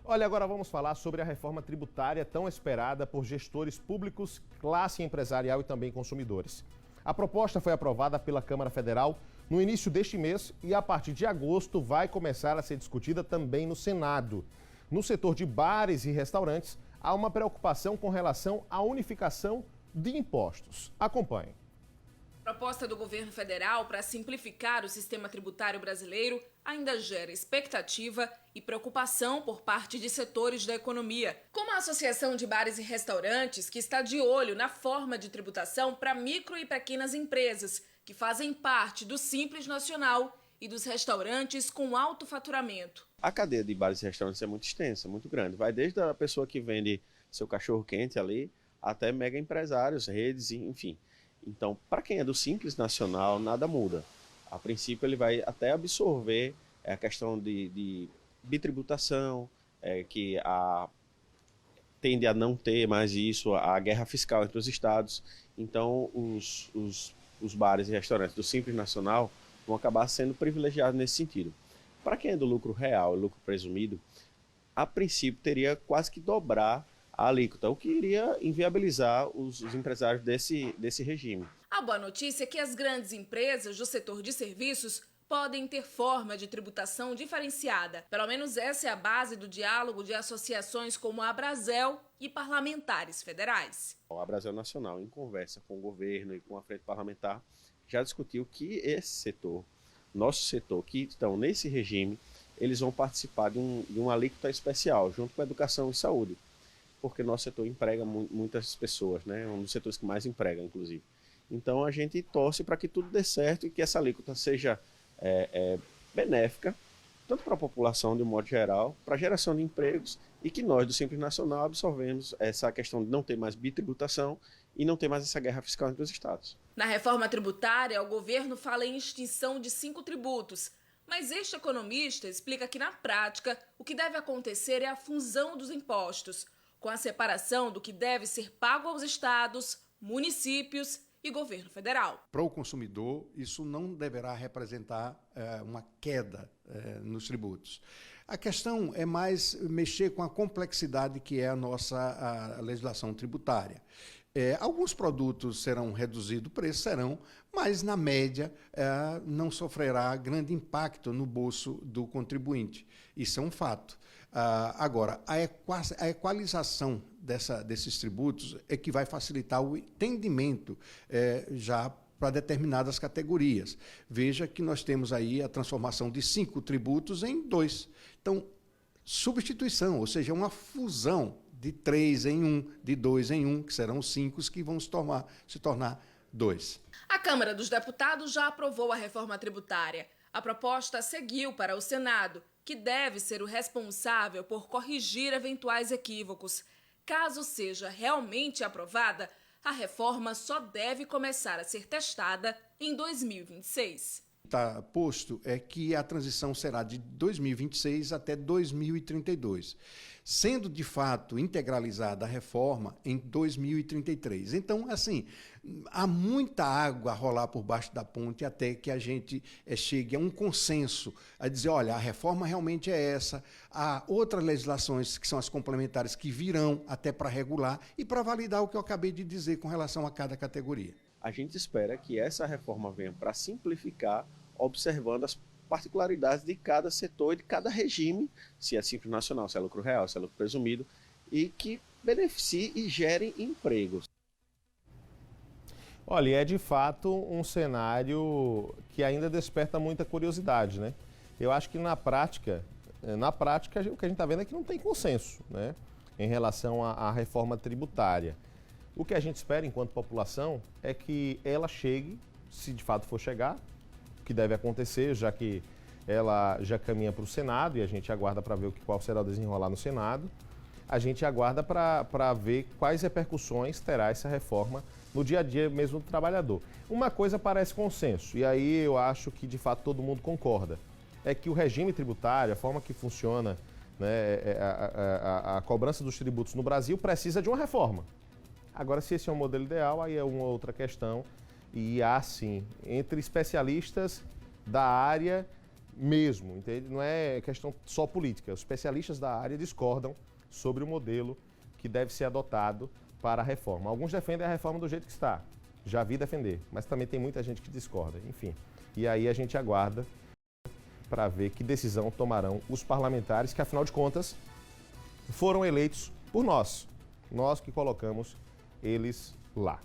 Olha, agora vamos falar sobre a reforma tributária tão esperada por gestores públicos, classe empresarial e também consumidores. A proposta foi aprovada pela Câmara Federal no início deste mês e a partir de agosto vai começar a ser discutida também no Senado. No setor de bares e restaurantes, há uma preocupação com relação à unificação de impostos. Acompanhe. A proposta do governo federal para simplificar o sistema tributário brasileiro ainda gera expectativa e preocupação por parte de setores da economia, como a Associação de Bares e Restaurantes, que está de olho na forma de tributação para micro e pequenas empresas, que fazem parte do Simples Nacional e dos restaurantes com alto faturamento. A cadeia de bares e restaurantes é muito extensa, muito grande. Vai desde a pessoa que vende seu cachorro-quente ali, até mega empresários, redes, enfim. Então, para quem é do Simples Nacional, nada muda. A princípio, ele vai até absorver a questão de bitributação, que tende a não ter mais isso, a guerra fiscal entre os estados. Então, os bares e restaurantes do Simples Nacional vão acabar sendo privilegiados nesse sentido. Para quem é do lucro real, lucro presumido, a princípio teria quase que dobrar a alíquota, o que iria inviabilizar os empresários desse regime. A boa notícia é que as grandes empresas do setor de serviços podem ter forma de tributação diferenciada. Pelo menos essa é a base do diálogo de associações como a Abrazel e parlamentares federais. A Abrazel Nacional, em conversa com o governo e com a frente parlamentar, já discutiu que esse setor, nosso setor, que estão nesse regime, eles vão participar de uma alíquota especial, junto com a educação e saúde, porque nosso setor emprega muitas pessoas, né? Um dos setores que mais emprega, inclusive. Então a gente torce para que tudo dê certo e que essa alíquota seja benéfica, tanto para a população de um modo geral, para a geração de empregos, e que nós do Simples Nacional absorvemos essa questão de não ter mais bitributação e não ter mais essa guerra fiscal entre os estados. Na reforma tributária, o governo fala em extinção de 5 tributos, mas este economista explica que na prática o que deve acontecer é a fusão dos impostos, com a separação do que deve ser pago aos estados, municípios e governo federal. Para o consumidor, isso não deverá representar uma queda nos tributos. A questão é mais mexer com a complexidade que é a nossa legislação tributária. Alguns produtos serão reduzidos o preço, serão, mas na média não sofrerá grande impacto no bolso do contribuinte. Isso é um fato. Agora, a equalização desses tributos é que vai facilitar o entendimento já para determinadas categorias. Veja que nós temos aí a transformação de 5 tributos em 2. Então, substituição, ou seja, uma fusão de 3 em 1, de 2 em 1, que serão 5 que vão se tornar 2. A Câmara dos Deputados já aprovou a reforma tributária. A proposta seguiu para o Senado, que deve ser o responsável por corrigir eventuais equívocos. Caso seja realmente aprovada, a reforma só deve começar a ser testada em 2026. Está posto é que a transição será de 2026 até 2032, sendo de fato integralizada a reforma em 2033. Então, assim, há muita água a rolar por baixo da ponte até que a gente chegue a um consenso, a dizer, olha, a reforma realmente é essa, há outras legislações que são as complementares que virão até para regular e para validar o que eu acabei de dizer com relação a cada categoria. A gente espera que essa reforma venha para simplificar, observando as particularidades de cada setor e de cada regime, se é Simples Nacional, se é lucro real, se é lucro presumido, e que beneficie e gere empregos. Olha, é de fato um cenário que ainda desperta muita curiosidade, né? Eu acho que na prática o que a gente está vendo é que não tem consenso, né, em relação à reforma tributária. O que a gente espera enquanto população é que ela chegue, se de fato for chegar, o que deve acontecer, já que ela já caminha para o Senado e a gente aguarda para ver qual será o desenrolar no Senado. A gente aguarda para ver quais repercussões terá essa reforma no dia a dia mesmo do trabalhador. Uma coisa parece consenso, e aí eu acho que de fato todo mundo concorda, é que o regime tributário, a forma que funciona, né, a cobrança dos tributos no Brasil precisa de uma reforma. Agora, se esse é o modelo ideal, aí é uma outra questão. E há, sim, entre especialistas da área mesmo, entende? Não é questão só política. Os especialistas da área discordam sobre o modelo que deve ser adotado para a reforma. Alguns defendem a reforma do jeito que está, já vi defender, mas também tem muita gente que discorda, enfim. E aí a gente aguarda para ver que decisão tomarão os parlamentares, que afinal de contas foram eleitos por nós que colocamos eles lá.